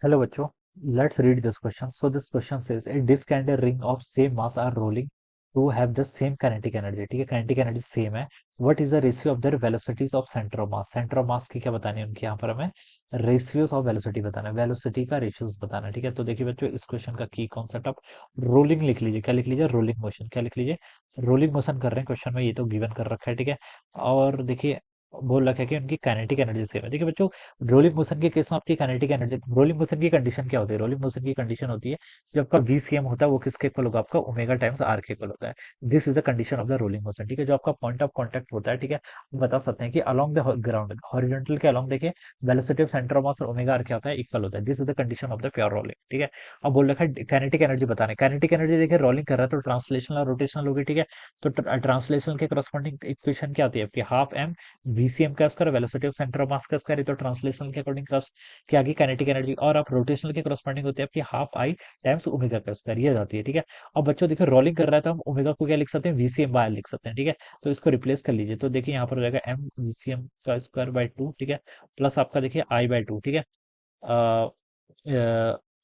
Hello बच्चों, let's read this question. So this question says a disk and a ring of same mass are rolling to have the same kinetic energy. ठीक है, kinetic energy same है. What is the ratio of their velocities of center of mass? Center of mass की क्या बतानी है उनकी, यहाँ पर हमें रेशियोज ऑफ वेलोसिटी बताना है, वेलोसिटी का रेशियोज बताना है. ठीक है, तो देखिए बच्चों, इस क्वेश्चन का की कॉन्सेप्ट आप रोलिंग लिख लीजिए. क्या लिख लीजिए? Rolling motion. क्या लिख लीजिए? रोलिंग मोशन कर रहे हैं क्वेश्चन में, ये तो गिवन कर रखा है. ठीक है, और देखिए बोल रखा है कि उनकी काइनेटिक एनर्जी सेम है. देखिए बच्चों, रोलिंग मोशन के केस में आपकी काइनेटिक एनर्जी, रोलिंग मोशन की कंडीशन क्या होती है? रोलिंग मोशन की कंडीशन होती है जो आपका VCM होता है वो किसके इक्वल होगा? आपका ओमेगा टाइम्स आर के इक्वल होता है. This is the condition of the rolling motion. ठीक है, जो आपका पॉइंट ऑफ कांटेक्ट होता है, ठीक है, हम बता सकते हैं कि अलोंग द ग्राउंड हॉरिजॉन्टल के अलोंग देखिए वेलोसिटी ऑफ सेंटर ऑफ मास और ओमेगा आर क्या होता है? इक्वल होता है. This is the condition of the pure rolling. ठीक है, अब बोल रखा है काइनेटिक एनर्जी बताना है. काइनेटिक एनर्जी देखिए रोलिंग कर रहा है तो ट्रांसलेशनल और रोटेशनल होगी. ठीक है, तो ट्रांसलेशनल के करस्पॉन्डिंग इक्वेशन क्या होती है आपकी? हाफ एम VCM का square velocity of centre of मास का स्क्वायर, तो ट्रांसलेशनल के अकॉर्डिंग क्या आगे काइनेटिक एनर्जी, और आप रोटेशनल के करस्पॉन्डिंग होते हैं आपकी हाफ आई टाइम्स ओमेगा का स्क्वायर, ये जाती है. ठीक है, अब बच्चों देखिए रोलिंग कर रहा है तो हम ओमेगा को क्या लिख सकते हैं? VCM बाय लिख सकते हैं. ठीक है, तो इसको रिप्लेस कर लीजिए, तो देखिए यहाँ पर हो जाएगा M VCM का स्क्वायर बाय 2. ठीक है, प्लस आपका देखिए I बाय 2. ठीक है,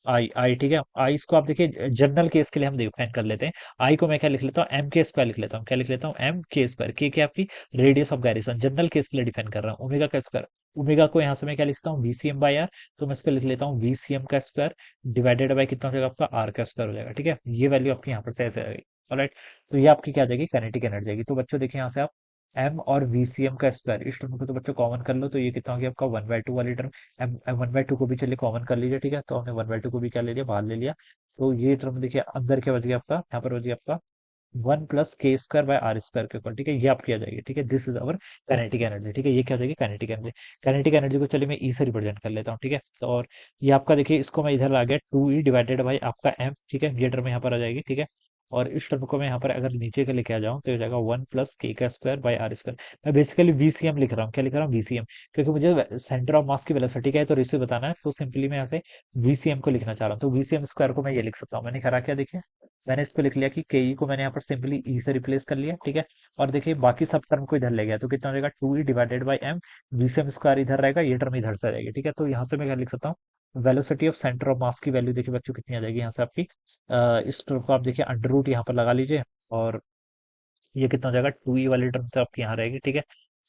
आई आई. ठीक है, आई इसको आप देखिए जनरल केस के लिए हम डिफाइन कर लेते हैं. आई को मैं क्या लिख लेता हूँ? एम के स्क्वायर लिख लेता हूँ. क्या लिख लेता हूँ? एम के स्क्वायर. के क्या आपकी radius of gyration, general case के लिए डिफाइन कर रहा हूँ. ओमेगा का स्क्वायर, ओमेगा को यहाँ से मैं क्या लिखता हूँ? VCM by r. तो मैं इसको लिख लेता हूँ VCM का स्क्वायर डिवाइडेड बाय कितना हो जाएगा आपका? आर का स्क्वायर हो जाएगा. ठीक है, ये वैल्यू आपकी यहाँ पर से ऐसे आएगी. ऑलराइट, तो ये आपकी क्या आ जाएगी? काइनेटिक एनर्जी आएगी. तो बच्चों देखिए यहाँ से आप एम और VCM का स्क्वायर, इस टर्म को तो बच्चों कॉमन कर लो, तो ये कितना हो गया आपका? 1/2 वाली टर्म. एम 1/2 को भी चलिए कॉमन कर लीजिए. ठीक है, तो हमने 1/2 को भी क्या ले लिया? बाहर ले लिया. तो ये टर्म देखिए अंदर क्या बच गया आपका? यहाँ पर बच गया आपका 1 + k² बाय आर स्क्वायर के ऊपर. ठीक है, ये आपकी आ जाएगी. ठीक है, this is our kinetic energy. ठीक है, ये क्या हो जाएगी? Kinetic energy. काइनेटिक एनर्जी को चलिए मैं ई से रिप्रेजेंट कर लेता हूँ. ठीक है, तो और ये आपका देखिए, इसको मैं इधर ला गया 2E डिवाइडेड बाई आपका एम. ठीक है, ये टर्म यहाँ पर आ जाएगी. ठीक है, और इस टर्म को मैं यहाँ पर अगर नीचे के लेके आ जाऊँ तो हो जाएगा 1 + k² बाय आर स्क्वायर. मैं बेसिकली VCM लिख रहा हूँ. क्या लिख रहा हूँ? VCM, क्योंकि मुझे सेंटर ऑफ मास की वेलोसिटी क्या है तो रेशियो बताना है, तो सिंपली मैं यहाँ से VCM को लिखना चाह रहा हूँ. तो VCM स्क्वायर को मैं ये लिख सकता हूँ. मैंने करा क्या? देखिए मैंने इसको लिख लिया कि के को मैंने यहाँ पर सिंपली ई से रिप्लेस कर लिया. ठीक है, और देखिए बाकी सब टर्म को इधर ले गया तो कितना हो जाएगा? 2E divided by m. VCM square इधर रहेगा, ये टर्म इधर से रहेगी. ठीक है, तो यहाँ से मैं क्या लिख सकता हूँ? वेलोसिटी ऑफ सेंटर ऑफ मास की वैल्यू देखिए बच्चों कितनी आ जाएगी यहाँ से आपकी? इस टर्म को आप देखिए अंडर रूट यहाँ पर लगा लीजिए, और ये कितना हो जाएगा? 2E वाली टर्म तो आपकी यहाँ रहेगी. ठीक है,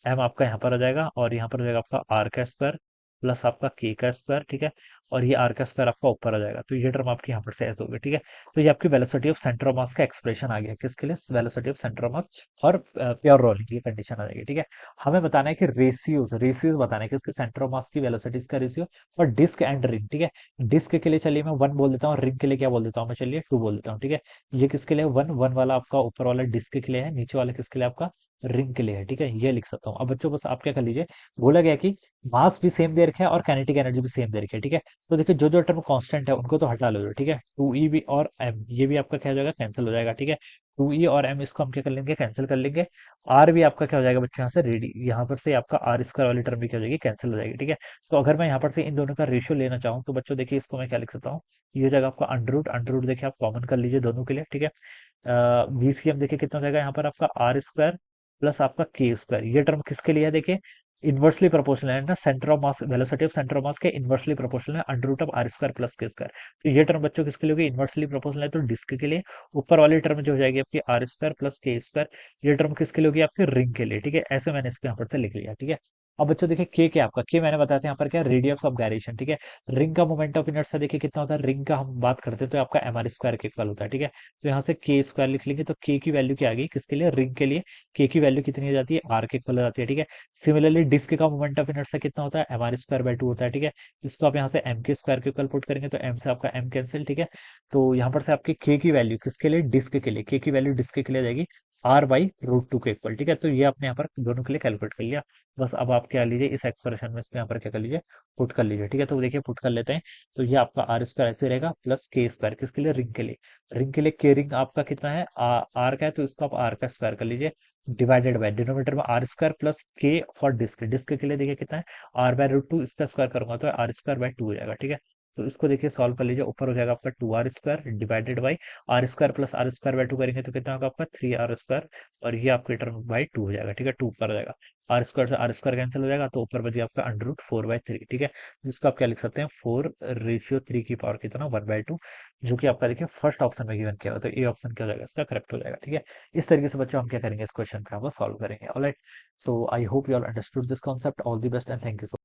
एम आपका यहाँ पर आ जाएगा, और यहाँ पर हो जाएगा आपका आर का स्क्वायर प्लस आपका के का स्क्वायर. ठीक है, और ये आर का स्क्वायर आपका ऊपर आ जाएगा, तो ये टर्म आपकी यहाँ पर से ऐसे होगी. ठीक है, तो ये आपकी वेलोसिटी ऑफ सेंटर ऑफ मास का एक्सप्रेशन आ गया. किसके लिए? वेलोसिटी ऑफ सेंटर ऑफ मास और प्योर रोलिंग की कंडीशन आ जाएगी. ठीक है, हमें बताना है कि रेशियोज रेशियोज बताना है किसके? सेंटर ऑफ मास की वेलोसिटीज का रेशियो और डिस्क एंड रिंग. ठीक है, डिस्क के लिए चलिए मैं 1 बोल देता हूँ, रिंग के लिए क्या बोल देता हूँ मैं? चलिए 2 बोल देता हूँ. ठीक है, ये किसके लिए? 1 वाला आपका ऊपर वाला डिस्क के लिए है, नीचे वाला किसके लिए? आपका रिंग के लिए है. ठीक है, ये लिख सकता हूँ. अब बच्चों बस आप क्या कर लीजिए, बोला गया कि मास भी सेम दे रखा है और काइनेटिक एनर्जी भी सेम दे रखी है. ठीक है, तो देखिए जो जो टर्म कांस्टेंट है उनको तो हटा लो. ठीक है, 2E भी और M ये भी आपका क्या हो जाएगा? कैंसिल हो जाएगा. ठीक है, 2E और M इसको हम क्या कर लेंगे? कैंसिल कर लेंगे. आर भी आपका क्या हो जाएगा बच्चों? यहाँ से रेडी, यहाँ पर से आपका आर स्क्वायर वाली टर्म भी क्या हो जाएगी? कैंसिल हो जाएगी. ठीक है, तो अगर मैं यहाँ पर से इन दोनों का रेशियो लेना चाहूँ तो बच्चों देखिए इसको मैं क्या लिख सकता हूँ? ये हो जाएगा आपका अंडर रूट देखिए आप कॉमन कर लीजिए दोनों के लिए. ठीक है, VCM देखिए कितना हो जाएगा यहाँ पर? आपका आर स्क्वायर प्लस आपका के स्क्वायर. ये टर्म किसके लिए है? देखिए इनवर्सली प्रोपोर्शनल है ना, centre of mass velocity of centre of mass के इनवर्सली प्रोपोर्शनल है under root of r square plus k square. तो ये टर्म बच्चों किसके लिए होगी? इनवर्सली प्रोपोर्शनल है तो डिस्क के लिए. ऊपर वाली टर्म जो हो जाएगी आपकी are square plus k square, ये टर्म किसके लिए होगी? आपके रिंग के लिए. ठीक है, ऐसे मैंने इसको यहाँ पर से लिख लिया. ठीक है, अब बच्चों देखिए के क्या आपका? के मैंने बताया था यहाँ पर क्या? Radius of gyration. ठीक है, रिंग का मोमेंट ऑफ इनर्शिया देखिए कितना होता है? रिंग का हम बात करते हैं तो आपका एम आर स्क्वायर के इक्वल होता है. ठीक है, तो यहाँ से के स्क्वायर लिख लेंगे, तो के की वैल्यू क्या आ गई? किसके लिए? रिंग के लिए. के की वैल्यू कितनी हो जाती है? आर के इक्वल हो जाती है. ठीक है, सिमिलरली डिस्क का मोमेंट ऑफ इनर्शिया कितना होता है? एम आर स्क्वायर बाय 2 होता है. ठीक है, इसको आप यहाँ से एम के स्क्वायर के इक्वल पुट करेंगे तो एम से आपका एम कैंसिल. ठीक है, तो यहाँ पर से आपकी के की वैल्यू किसके लिए? डिस्क के लिए. के की वैल्यू डिस्क के लिए आ जाएगी R/√2 के इक्वल. ठीक है, तो ये आपने यहाँ पर दोनों के लिए कैलकुलेट कर लिया. बस अब आप क्या लीजिए, इस एक्सप्रेशन में इसको यहाँ पर क्या कर लीजिए? पुट कर लीजिए. ठीक है, तो देखिए पुट कर लेते हैं, तो ये आपका आर स्क्वायर ऐसे रहेगा प्लस के स्क्वायर किसके लिए? रिंग के लिए. रिंग के लिए के रिंग आपका कितना है? आर का है तो इसको आप आर का स्क्वायर कर लीजिए डिवाइडेड बाय डिनोमिनेटर में आर स्क्वायर प्लस के फॉर डिस्क. डिस्क के लिए देखिए कितना है? R/√2. इसका स्क्वायर करूंगा तो R² बाय 2 हो जाएगा. ठीक है, तो इसको देखिए सॉल्व कर लीजिए, ऊपर हो जाएगा आपका 2r² divided by r² plus r² 2 करेंगे तो कितना होगा आपका 3r², और ये आपके टर्म बाई 2 हो जाएगा, ठीक है, 2 ऊपर हो जाएगा, r² से r² कैंसिल हो जाएगा, तो ऊपर बच गया आपका √4/3, ठीक है, जिसको आप क्या लिख सकते हैं 4/3 की पावर कितना 1/2, जो कि आपका देखिए फर्स्ट ऑप्शन में गिवन किया हुआ, तो ए ऑप्शन क्या हो जाएगा इसका करेक्ट हो जाएगा, ठीक है। इस तरीके से बच्चों हम क्या करेंगे, इस क्वेश्चन का वो सॉल्व करेंगे। Alright, so I hope you all understood this concept, all the best and thank you so